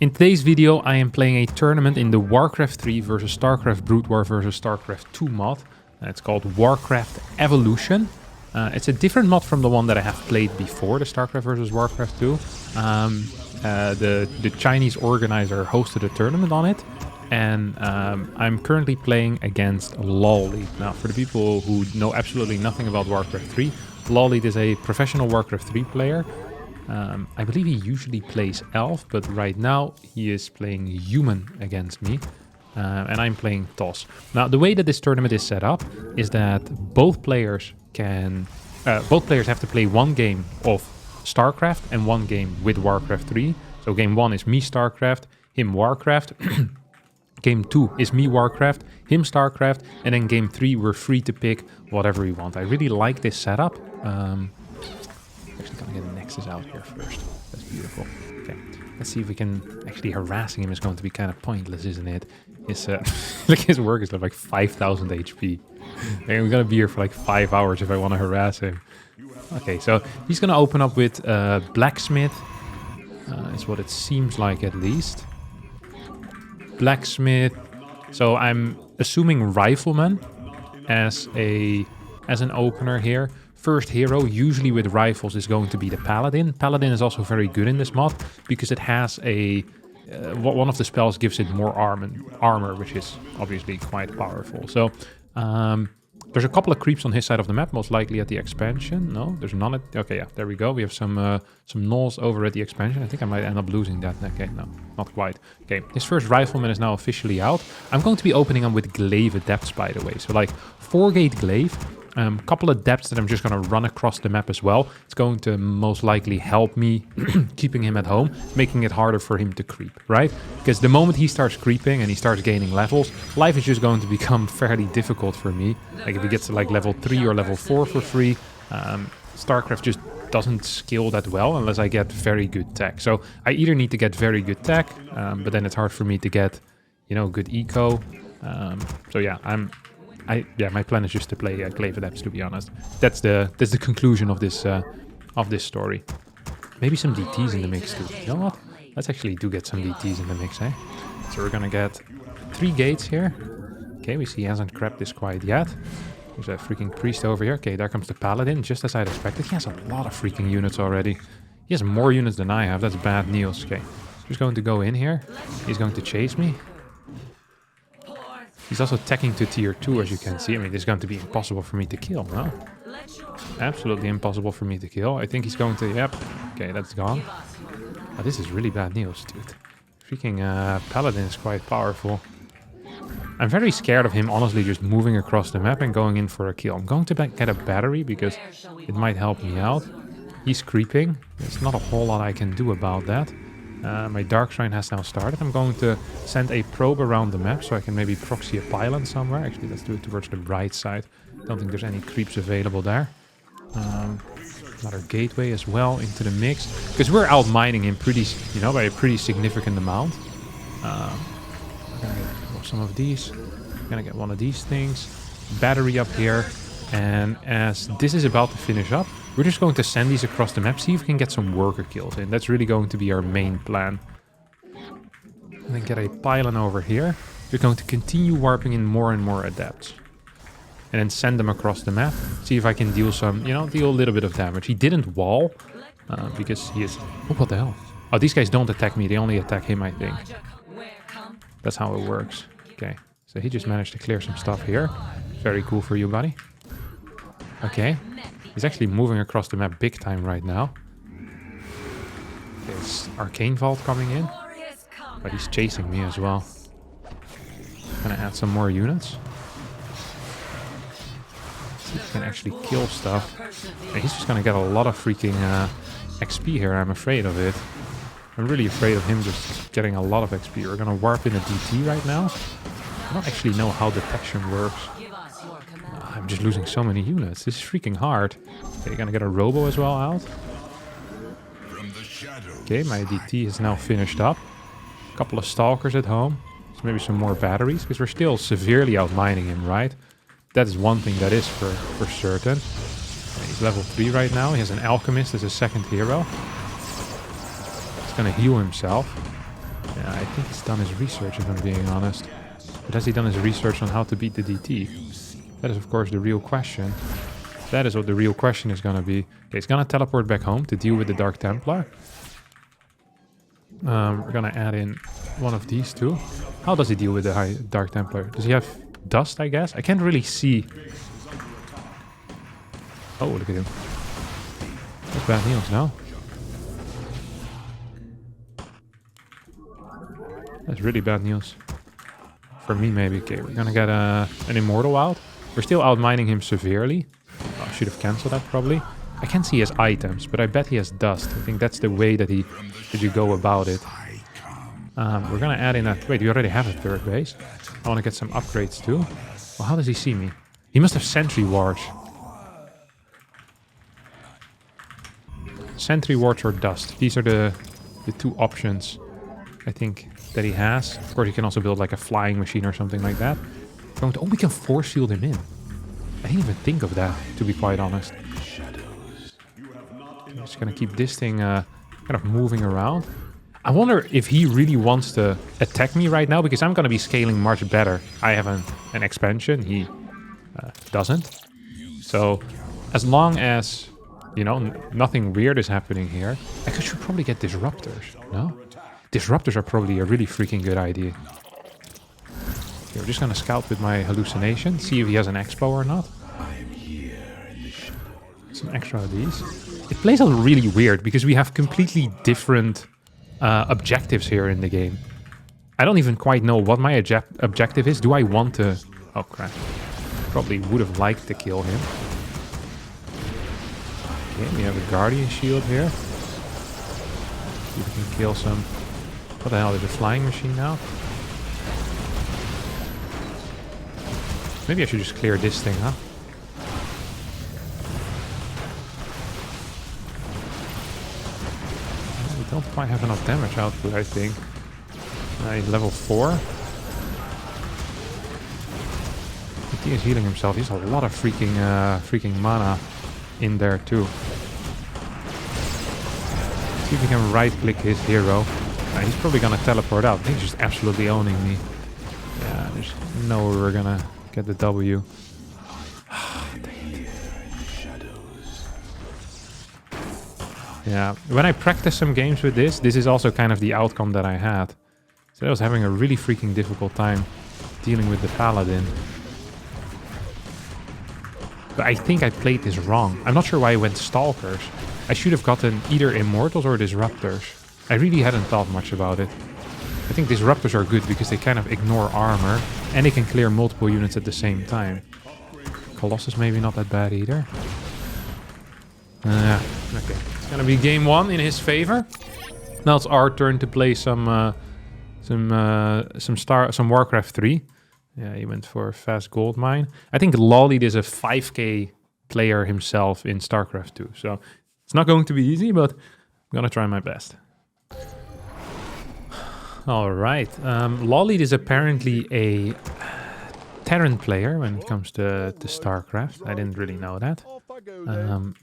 In today's video, I am playing a tournament in the WarCraft III versus StarCraft Brood War versus StarCraft II mod. It's called WarCraft Evolution. It's a different mod from the one that I have played before, the StarCraft versus WarCraft II. The Chinese organizer hosted a tournament on it, and I'm currently playing against Lolly. Now, for the people who know absolutely nothing about WarCraft 3, Lolly is a professional WarCraft 3 player. I believe he usually plays Elf, but right now he is playing Human against me. And I'm playing Toss. Now, the way that this tournament is set up is that both players have to play one game of StarCraft and one game with WarCraft 3. So game 1 is me StarCraft, him WarCraft. Game 2 is me WarCraft, him StarCraft. And then game 3 we're free to pick whatever we want. I really like this setup. Actually gonna get the Nexus out here first. That's beautiful. Okay, let's see if we can... Actually harassing him is going to be kind of pointless, isn't it? Like his work is like 5,000 HP. And we're gonna be here for like 5 hours if I want to harass him. Okay, so he's gonna open up with Blacksmith. Is what it seems like, at least. Blacksmith. So I'm assuming Rifleman as an opener here. First hero, usually with rifles, is going to be the Paladin. Paladin is also very good in this mod because it has one of the spells gives it more armor, which is obviously quite powerful. So there's a couple of creeps on his side of the map, most likely at the expansion. No, there's none at... Okay, yeah, there we go. We have some gnolls over at the expansion. I think I might end up losing that. Okay, no, not quite. Okay, his first Rifleman is now officially out. I'm going to be opening him with Glaive Adepts, by the way. So like 4-gate Glaive. Couple of depths that I'm just going to run across the map as well. It's going to most likely help me keeping him at home, making it harder for him to creep, right? Because the moment he starts creeping and he starts gaining levels, life is just going to become fairly difficult for me. Like if he gets to like level 3 or level 4 for free, StarCraft just doesn't scale that well unless I get very good tech. So I either need to get very good tech, but then it's hard for me to get, you know, good eco. So yeah, my plan is just to play Glaive Adepts, to be honest. That's the conclusion of this story. Maybe some DTs in the mix too. You know what? Let's actually do get some DTs in the mix, eh? So we're gonna get 3 gates here. Okay, we see he hasn't grabbed this quite yet. There's a freaking priest over here. Okay, there comes the Paladin, just as I'd expected. He has a lot of freaking units already. He has more units than I have. That's bad news. Okay, just going to go in here. He's going to chase me. He's also teching to tier 2, as you can see. I mean, this is going to be impossible for me to kill, no? Absolutely impossible for me to kill. I think he's going to... Yep. Okay, that's gone. Oh, this is really bad news, dude. Freaking Paladin is quite powerful. I'm very scared of him, honestly, just moving across the map and going in for a kill. I'm going to get a battery because it might help me out. He's creeping. There's not a whole lot I can do about that. My Dark Shrine has now started. I'm going to send a probe around the map so I can maybe proxy a pylon somewhere. Actually, let's do it towards the right side. Don't think there's any creeps available there. Another gateway as well into the mix. Because we're out mining him by a pretty significant amount. We're gonna get some of these. We're gonna get one of these things. Battery up here. And as this is about to finish up, we're just going to send these across the map, see if we can get some worker kills in. That's really going to be our main plan. And then get a pylon over here. We're going to continue warping in more and more adepts. And then send them across the map. See if I can deal deal a little bit of damage. He didn't wall, because he is... Oh, what the hell? Oh, these guys don't attack me, they only attack him, I think. That's how it works. Okay, so he just managed to clear some stuff here. Very cool for you, buddy. Okay. He's actually moving across the map big time right now. There's Arcane Vault coming in. But he's chasing me as well. Gonna add some more units. See if he can actually kill stuff. And he's just gonna get a lot of freaking XP here, I'm afraid of it. I'm really afraid of him just getting a lot of XP. We're gonna warp in a DT right now. I don't actually know how detection works. I'm just losing so many units. This is freaking hard. Okay, gonna get a Robo as well out. Okay, my DT is now finished up. A couple of Stalkers at home. So maybe some more batteries, because we're still severely outmining him, right? That is one thing that is for certain. Okay, he's level 3 right now. He has an Alchemist as a second hero. He's gonna heal himself. I think he's done his research, if I'm being honest. But has he done his research on how to beat the DT? That is, of course, the real question. That is what the real question is going to be. Okay, he's going to teleport back home to deal with the Dark Templar. We're going to add in one of these two. How does he deal with the Dark Templar? Does he have dust, I guess? I can't really see. Oh, look at him. That's bad news now. That's really bad news. For me, maybe. Okay, we're gonna get an Immortal out. We're still outmining him severely. Oh, I should have cancelled that, probably. I can't see his items, but I bet he has dust. I think that's the way that you go about it. We're gonna add in a... Wait, we already have a third base. I want to get some upgrades too. Well, how does he see me? He must have sentry wards. Sentry wards or dust. These are the two options, I think, that he has. Of course, he can also build like a flying machine or something like that. Oh, we can force field him in. I didn't even think of that, to be quite honest. I'm just gonna keep this thing kind of moving around. I wonder if he really wants to attack me right now, because I'm gonna be scaling much better. I have an expansion, he doesn't. So, as long as, you know, nothing weird is happening here, I should probably get disruptors, no? Disruptors are probably a really freaking good idea. Okay, we're just gonna scout with my hallucination, see if he has an expo or not. Some extra of these. It plays out really weird because we have completely different objectives here in the game. I don't even quite know what my objective is. Do I want to... Oh crap. Probably would have liked to kill him. Okay, we have a Guardian Shield here. See if we can kill some... What the hell is a flying machine now? Maybe I should just clear this thing, huh? We don't quite have enough damage output, I think. He's level 4. He is healing himself. He has a lot of freaking mana in there too. See if we can right-click his hero. He's probably gonna teleport out. He's just absolutely owning me. Yeah, there's no way we're gonna get the W. Yeah, when I practice some games with this is also kind of the outcome that I had. So I was having a really freaking difficult time dealing with the Paladin. But I think I played this wrong. I'm not sure why I went Stalkers. I should have gotten either Immortals or Disruptors. I really hadn't thought much about it. I think Disruptors are good because they kind of ignore armor and they can clear multiple units at the same time. Colossus maybe not that bad either. Okay, it's gonna be game 1 in his favor. Now it's our turn to play some WarCraft 3. Yeah, he went for a fast gold mine. I think Lollied is a 5k player himself in StarCraft II, so it's not going to be easy, but I'm gonna try my best. All right, Lollied is apparently a Terran player when it comes to StarCraft. I didn't really know that. I'm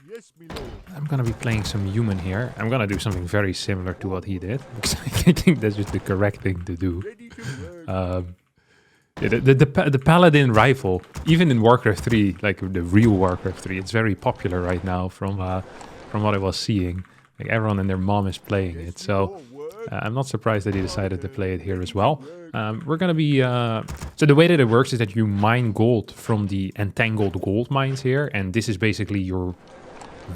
gonna be playing some human here. I'm gonna do something very similar to what he did, because I think that's just the correct thing to do. The Paladin rifle, even in WarCraft 3, like the real WarCraft 3, it's very popular right now from what I was seeing. Like everyone and their mom is playing it, so I'm not surprised that he decided to play it here as well. We're gonna be... So the way that it works is that you mine gold from the entangled gold mines here, and this is basically your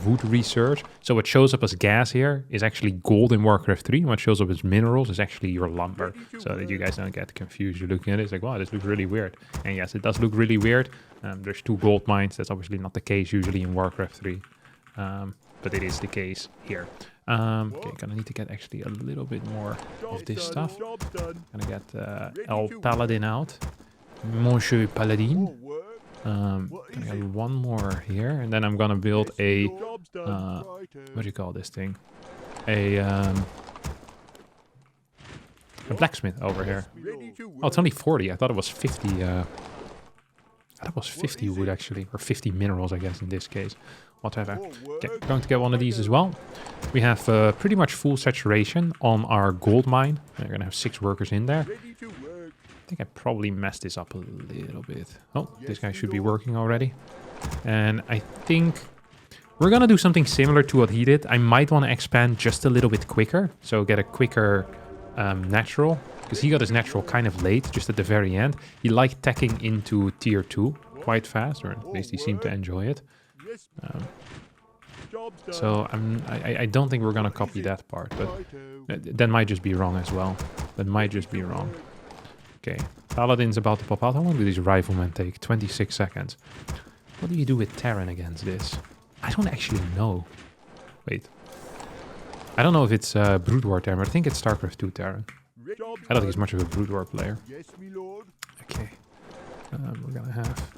wood research. So what shows up as gas here is actually gold in WarCraft 3, and what shows up as minerals is actually your lumber. So that you guys don't get confused. You're looking at it, it's like, wow, this looks really weird. And yes, it does look really weird. There's 2 gold mines. That's obviously not the case usually in WarCraft 3. But it is the case here. Okay, gonna need to get actually a little bit more of this stuff. Gonna get El Paladin out. Monsieur Paladin. Gonna get one more here, and then I'm gonna build a what do you call this thing? A blacksmith over here. Oh, it's only 40. I thought it was 50. I thought that was 50 wood actually, or 50 minerals I guess in this case. Whatever. Okay, going to get one of these as well. We have pretty much full saturation on our gold mine. We're going to have 6 workers in there. I think I probably messed this up a little bit. Oh, this guy should be working already. And I think we're going to do something similar to what he did. I might want to expand just a little bit quicker. So get a quicker natural. Because he got his natural kind of late, just at the very end. He liked tacking into tier 2 quite fast, or at least he seemed to enjoy it. So I don't think we're gonna copy that part, but that might just be wrong as well. That might just be wrong. Okay, Paladin's about to pop out. How long do these riflemen take? 26 seconds. What do you do with Terran against this? I don't actually know. Wait. I don't know if it's Brood War Terran, but I think it's StarCraft II Terran. I don't think he's much of a Brood War player. Okay. We're gonna have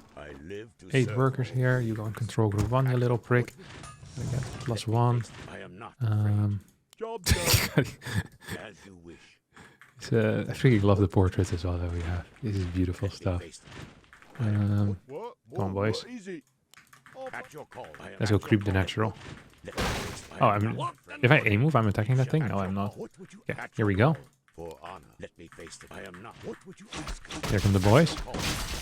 8 workers here. You go in control group 1, you little prick. I get +1. I freaking love the portraits as well that we have. This is beautiful stuff. Come on, boys. Let's go creep the natural. Oh, if I A move, I'm attacking that thing? No, I'm not. Okay, here we go. Here come the boys.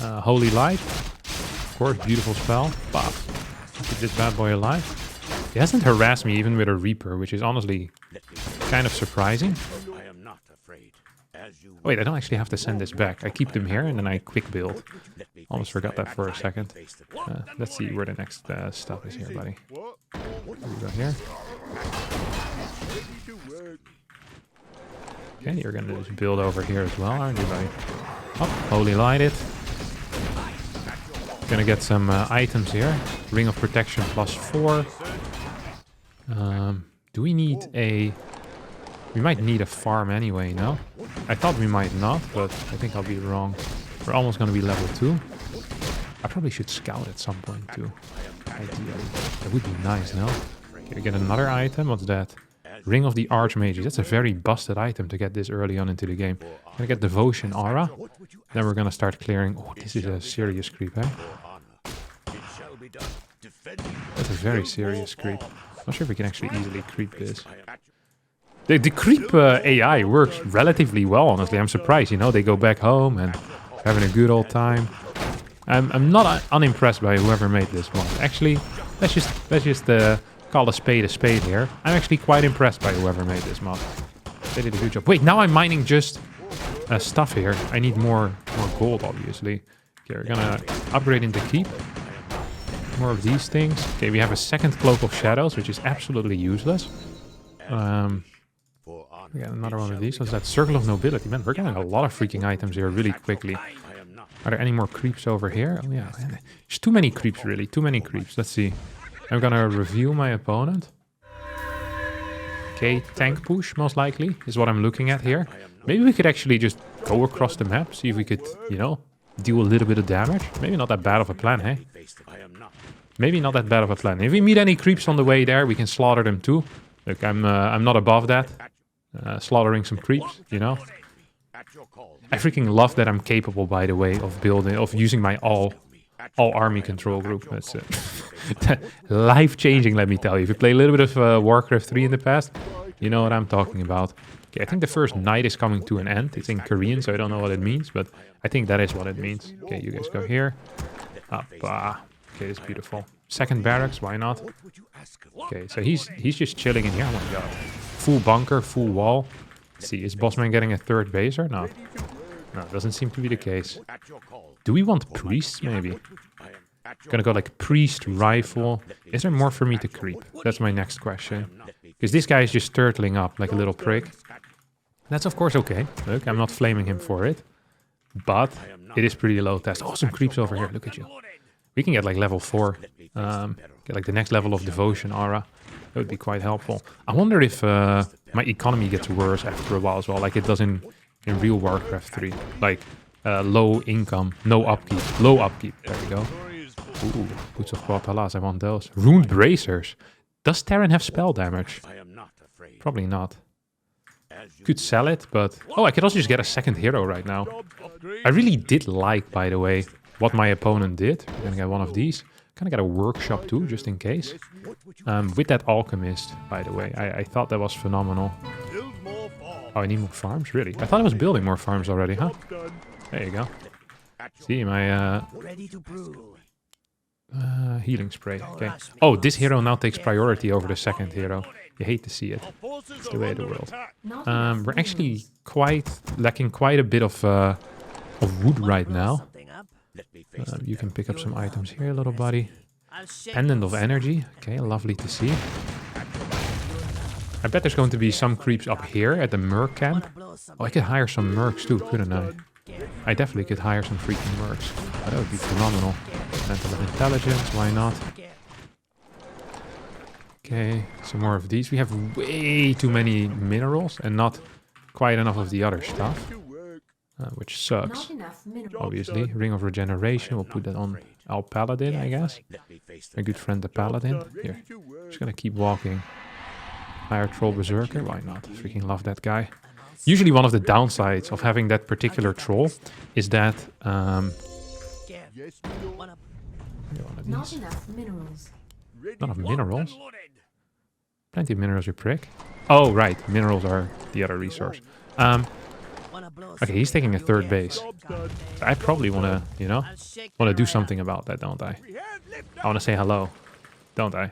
Holy Light. Of course, beautiful spell. Pop. Keep this bad boy alive. He hasn't harassed me even with a Reaper, which is honestly kind of surprising. Wait, I don't actually have to send this back. I keep them here and then I quick build. Almost forgot that for a second. Let's see where the next stuff is here, buddy. Here we go here. Okay, you're gonna just build over here as well, aren't you, buddy? Oh, Holy Light it. Gonna get some items here. Ring of Protection +4. Do we need a... We might need a farm anyway, no? I thought we might not, but I think I'll be wrong. We're almost gonna be level 2. I probably should scout at some point too. Ideally. That would be nice, no? Okay, we get another item. What's that? Ring of the Archmages. That's a very busted item to get this early on into the game. Gonna get Devotion Aura. Then we're gonna start clearing. Oh, this is a serious creep, eh? That's a very serious creep. Not sure if we can actually easily creep this. The creep AI works relatively well, honestly. I'm surprised, you know, they go back home and having a good old time. I'm not unimpressed by whoever made this mod. Actually, let's just call a spade here. I'm actually quite impressed by whoever made this mod. They did a good job. Wait, now I'm mining just stuff here. I need more gold, obviously. Okay, we're gonna upgrade into keep. More of these things. Okay, we have a second Cloak of Shadows, which is absolutely useless. We got another one of these. What's that? Circle of Nobility. Man, we're getting a lot of freaking items here really quickly. Are there any more creeps over here? Oh yeah, there's too many creeps, really. Too many creeps. Let's see. I'm gonna review my opponent. Okay, tank push, most likely, is what I'm looking at here. Maybe we could actually just go across the map, see if we could, you know, deal a little bit of damage. Maybe not that bad of a plan, hey? Maybe not that bad of a plan. If we meet any creeps on the way there, we can slaughter them too. Look, I'm not above that. Slaughtering some creeps, you know. I freaking love that I'm capable, by the way, of using my all army control group. That's life-changing, let me tell you. If you play a little bit of WarCraft 3 in the past, you know what I'm talking about. Okay, I think the first night is coming to an end. It's in Korean, so I don't know what it means, but I think that is what it means. Okay, you guys go here. Up. Okay, it's beautiful. Second barracks, why not? Okay, so he's just chilling in here. Oh my god. Full bunker, full wall. Let's see, is Bossman getting a third base or not? No, doesn't seem to be the case. Do we want priests, maybe? Gonna go like priest, rifle. Is there more for me to creep? That's my next question. Because this guy is just turtling up like a little prick. That's of course okay. Look, I'm not flaming him for it. But it is pretty low test. Oh, some creeps over here. Look at you. We can get like level 4. Get like the next level of Devotion Aura. That would be quite helpful. I wonder if my economy gets worse after a while as well, like it does in real WarCraft 3. Like low income, no upkeep, low upkeep. There we go. Ooh, Boots of Quatalas, I want those. Ruined Bracers. Does Terran have spell damage? Probably not. Could sell it, but... Oh, I could also just get a second hero right now. I really did like, by the way, what my opponent did. We're gonna get one of these. Gonna get a workshop too, just in case. With that alchemist, by the way. I thought that was phenomenal. Oh, I need more farms? Really? I thought I was building more farms already, huh? There you go. See, my healing spray. Okay. Oh, this hero now takes priority over the second hero. You hate to see it. It's the way of the world. We're actually lacking quite a bit of wood right now. You can pick up some items here, little buddy. Pendant of energy. Okay, lovely to see. I bet there's going to be some creeps up here at the merc camp. Oh, I could hire some mercs too, couldn't I? I definitely could hire some freaking mercs. Oh, that would be phenomenal. Mental of intelligence, why not? Okay, some more of these. We have way too many minerals and not quite enough of the other stuff. Which sucks. Obviously. Ring of Regeneration. We'll put that on our Paladin, I guess. My good friend the Paladin. Here. Just gonna keep walking. Hire Troll Berserker. Why not? Freaking love that guy. Usually one of the downsides of having that particular troll is that... one of these. Not enough minerals? Plenty of minerals, you prick. Oh, right. Minerals are the other resource. Okay, he's taking a third base. So I probably want to, you know, do something about that, don't I? I want to say hello, don't I?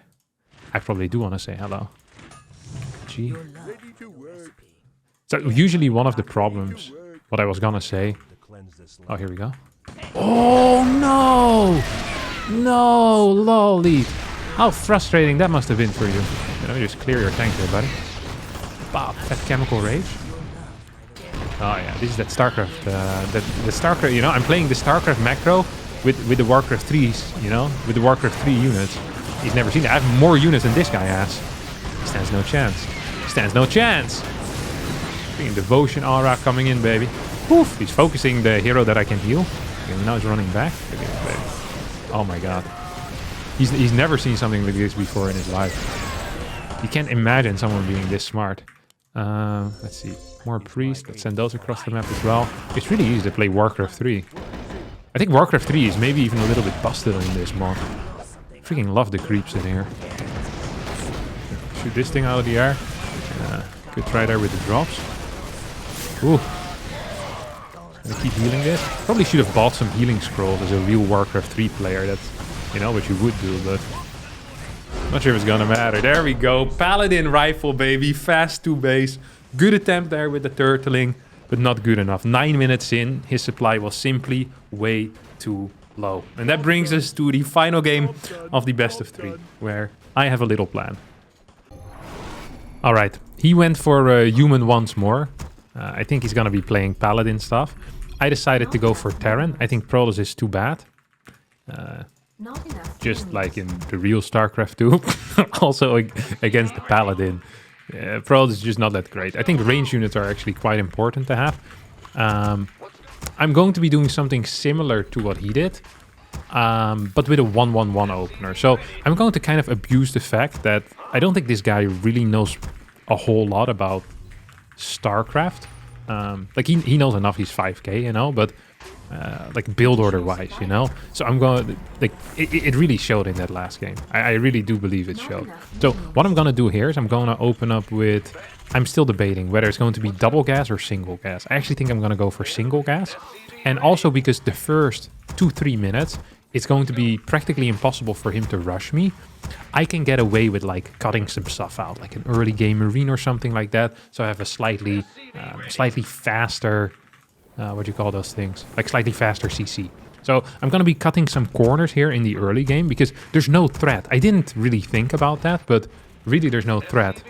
I probably do want to say hello. Gee. So usually one of the problems, what I was gonna say... Oh, here we go. Oh, no! No, lolly. How frustrating that must have been for you. Let me just clear your tank there, buddy. Bop, that chemical rage. Oh yeah, this is that StarCraft, the StarCraft, you know, I'm playing the StarCraft macro with the WarCraft 3s, you know, with the WarCraft 3 units. He's never seen that. I have more units than this guy has. He stands no chance. He stands no chance. Freaking devotion aura coming in, baby. Poof, he's focusing the hero that I can heal. Okay, now he's running back. Look at this, baby. Oh my god. He's never seen something like this before in his life. You can't imagine someone being this smart. Let's see. More priests. Let's send those across the map as well. It's really easy to play WarCraft 3. I think WarCraft 3 is maybe even a little bit busted in this mod. Freaking love the creeps in here. Shoot this thing out of the air. Good try there with the drops. Ooh. Gonna keep healing this. Probably should have bought some healing scrolls as a real WarCraft 3 player. That's, you know, what you would do, but... not sure if it's gonna matter. There we go. Paladin rifle, baby. Fast to base. Good attempt there with the turtling, but not good enough. 9 minutes in, his supply was simply way too low. And that brings us to the final game of the best of 3, where I have a little plan. Alright, he went for human once more. I think he's gonna be playing Paladin stuff. I decided to go for Terran. I think Protoss is too bad. Just like in the real StarCraft II. Also against the Paladin. Protoss is just not that great. I think range units are actually quite important to have. I'm going to be doing something similar to what he did. But with a 1-1-1 opener. So I'm going to kind of abuse the fact that I don't think this guy really knows a whole lot about StarCraft. Like he knows enough, he's 5k, you know, but like build order wise, you know. So I'm going, like, it really showed in that last game. I really do believe it showed. So what I'm gonna do here is I'm gonna open up with, I'm still debating whether it's going to be double gas or single gas. I actually think I'm gonna go for single gas. And also because the first 2-3 minutes, it's going to be practically impossible for him to rush me. I can get away with like cutting some stuff out, like an early game marine or something like that. So I have a slightly faster, what do you call those things? Like slightly faster CC. So I'm going to be cutting some corners here in the early game because there's no threat. I didn't really think about that, but really there's no threat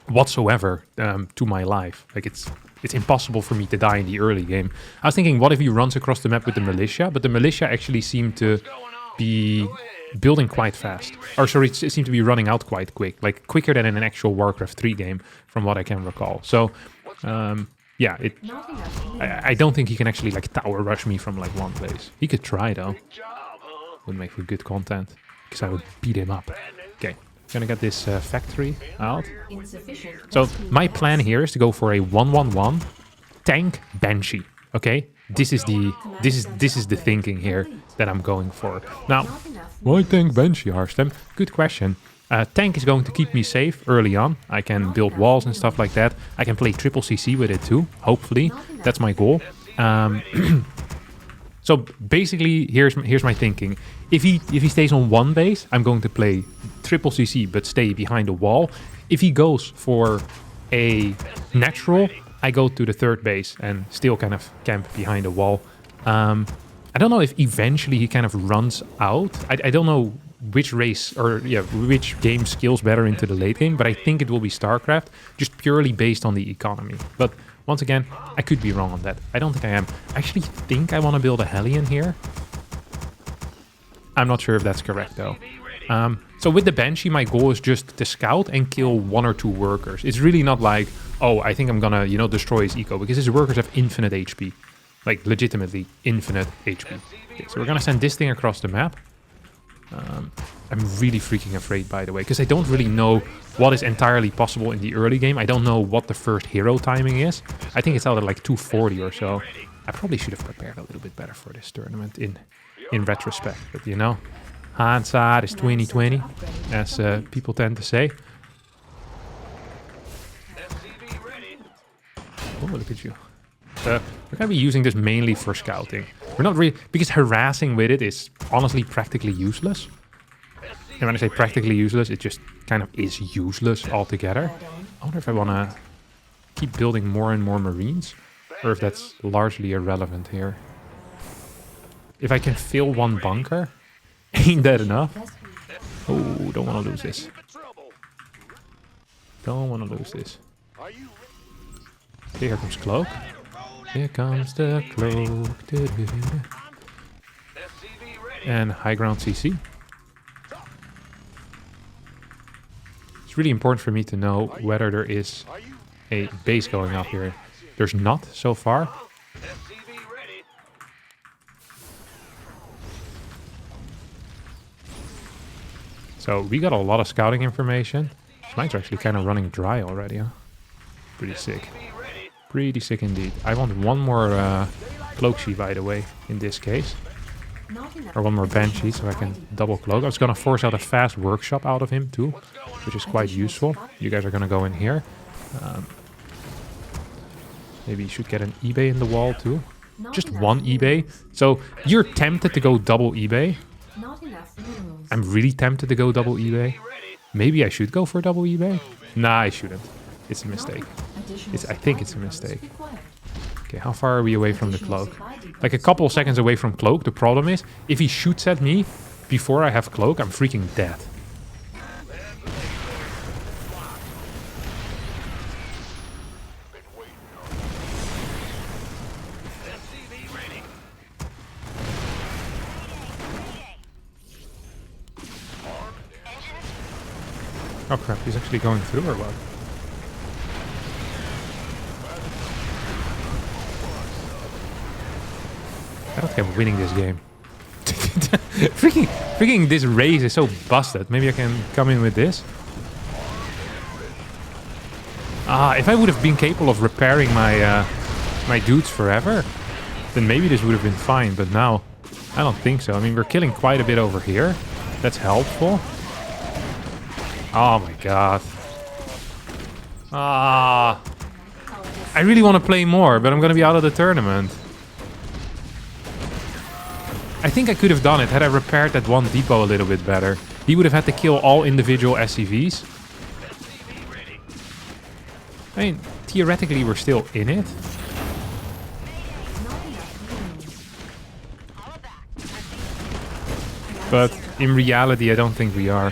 whatsoever to my life. Like it's impossible for me to die in the early game. I was thinking, what if he runs across the map with the militia? But the militia actually seemed to be building quite fast. Or sorry, it seemed to be running out quite quick. Like quicker than in an actual WarCraft 3 game, from what I can recall. So, yeah, I don't think he can actually like tower rush me from like one place. He could try though. Would make for good content. Because I would beat him up. Okay. Gonna get this factory out. So my plan here is to go for a 1-1-1 tank Banshee. Okay, this is the thinking here that I'm going for. Now, why tank Banshee, Harstem? Good question. Tank is going to keep me safe early on. I can build walls and stuff like that. I can play triple CC with it too, hopefully. That's my goal. So basically, here's my thinking. If he stays on one base, I'm going to play triple CC but stay behind a wall. If he goes for a natural, I go to the third base and still kind of camp behind a wall. I don't know if eventually he kind of runs out. I don't know which race or which game skills better into the late game, but I think it will be StarCraft, just purely based on the economy. But once again, I could be wrong on that. I don't think I am. I actually think I want to build a Hellion here. I'm not sure if that's correct though. So with the Banshee, my goal is just to scout and kill 1 or 2 workers. It's really not like, oh, I think I'm gonna, destroy his eco, because his workers have infinite HP. Like, legitimately infinite HP. Okay, so we're gonna send this thing across the map. I'm really freaking afraid, by the way, because I don't really know what is entirely possible in the early game. I don't know what the first hero timing is. I think it's out at like 240 or so. I probably should have prepared a little bit better for this tournament in retrospect, but hindsight is 2020, as people tend to say. Oh, look at you. We're going to be using this mainly for scouting. We're not really... Because harassing with it is honestly practically useless. And when I say practically useless, it just kind of is useless altogether. I wonder if I want to keep building more and more Marines. Or if that's largely irrelevant here. If I can fill 1 bunker... Ain't that enough? Oh, don't want to lose this. Don't want to lose this. Okay, here comes Cloak. Here comes the Cloak. And high ground CC. It's really important for me to know whether there is a base going up here. There's not so far. So we got a lot of scouting information. This mine's actually kind of running dry already, huh? Pretty sick. Pretty sick indeed. I want 1 more Cloak Sheet, by the way, in this case. Or 1 more Banshee, so I can double cloak. I was going to force out a fast workshop out of him too, which is quite useful. You guys are going to go in here. Maybe you should get an eBay in the wall too. Just 1 eBay. So you're tempted to go double eBay. I'm really tempted to go double eBay. Maybe I should go for double eBay. Nah, I shouldn't. It's a mistake. I think it's a mistake. Okay, how far are we away from the Cloak? Like a couple seconds away from Cloak. The problem is, if he shoots at me before I have Cloak, I'm freaking dead. Oh crap, he's actually going through or what? I don't think I'm winning this game. freaking this race is so busted. Maybe I can come in with this. If I would have been capable of repairing my my dudes forever, then maybe this would have been fine, but now I don't think so. I mean, we're killing quite a bit over here. That's helpful. Oh my god. I really want to play more, but I'm going to be out of the tournament. I think I could have done it had I repaired that 1 depot a little bit better. He would have had to kill all individual SCVs. I mean, theoretically we're still in it. But in reality, I don't think we are.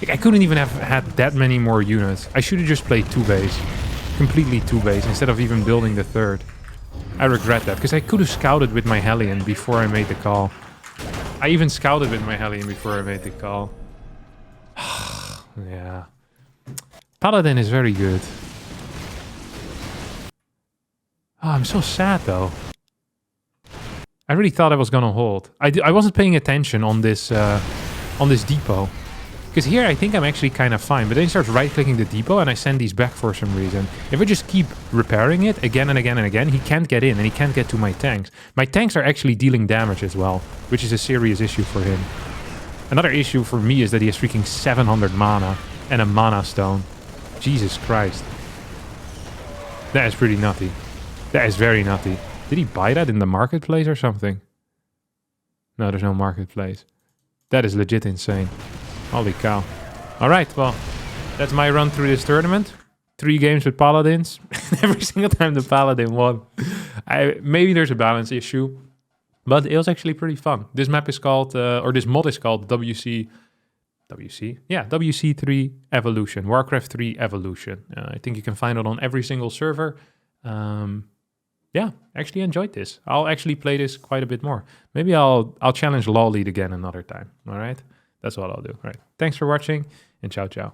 Like, I couldn't even have had that many more units. I should have just played 2 base. Completely 2 base instead of even building the 3rd. I regret that, because I could have scouted with my Hellion before I made the call. I even scouted with my Hellion before I made the call. Yeah. Paladin is very good. Oh, I'm so sad though. I really thought I was gonna hold. I wasn't paying attention on this depot. Because here I think I'm actually kind of fine, but then he starts right-clicking the depot and I send these back for some reason. If I just keep repairing it again and again and again, he can't get in and he can't get to my tanks. My tanks are actually dealing damage as well, which is a serious issue for him. Another issue for me is that he has freaking 700 mana and a mana stone. Jesus Christ. That is pretty nutty. That is very nutty. Did he buy that in the marketplace or something? No, there's no marketplace. That is legit insane. Holy cow. Alright, well, that's my run through this tournament. 3 games with Paladins. Every single time the Paladin won. Maybe there's a balance issue, but it was actually pretty fun. This map is called, or this mod is called WC3 Evolution. WarCraft 3 Evolution. I think you can find it on every single server. Yeah, actually enjoyed this. I'll actually play this quite a bit more. Maybe I'll challenge Law Lead again another time. All right, that's what I'll do. All right, thanks for watching and ciao ciao.